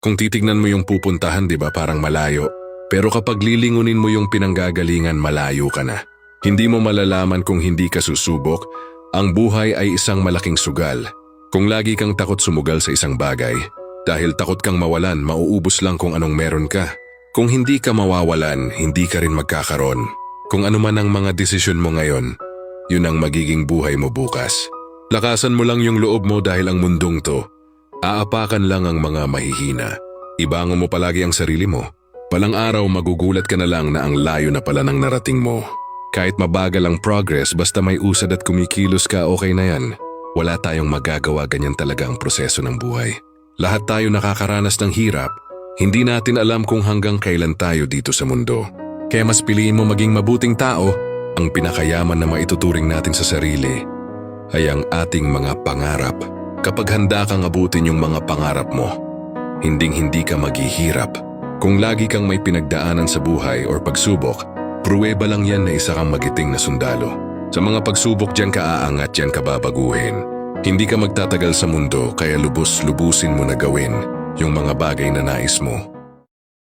Kung titignan mo yung pupuntahan, di ba parang malayo? Pero kapag lilingunin mo yung pinanggagalingan, malayo ka na. Hindi mo malalaman kung hindi ka susubok. Ang buhay ay isang malaking sugal. Kung lagi kang takot sumugal sa isang bagay, dahil takot kang mawalan, mauubos lang kung anong meron ka. Kung hindi ka mawawalan, hindi ka rin magkakaroon. Kung ano man ang mga desisyon mo ngayon, yun ang magiging buhay mo bukas. Lakasan mo lang yung loob mo dahil ang mundong to, aapakan lang ang mga mahihina. Ibangon mo palagi ang sarili mo. Palang araw magugulat ka na lang na ang layo na pala ng narating mo. Kahit mabagal ang progress, basta may usad at kumikilos ka, okay na yan. Wala tayong magagawa, ganyan talaga ang proseso ng buhay. Lahat tayo nakakaranas ng hirap. Hindi natin alam kung hanggang kailan tayo dito sa mundo. Kaya mas piliin mo maging mabuting tao. Ang pinakayaman na maituturing natin sa sarili ay ang ating mga pangarap. Kapag handa kang abutin yung mga pangarap mo, hinding-hindi ka maghihirap. Kung lagi kang may pinagdaanan sa buhay or pagsubok, pruweba lang yan na isa kang magiting na sundalo. Sa mga pagsubok, diyan ka aangat, diyan ka babaguhin. Hindi ka magtatagal sa mundo, kaya lubos-lubusin mo na gawin yung mga bagay na nais mo.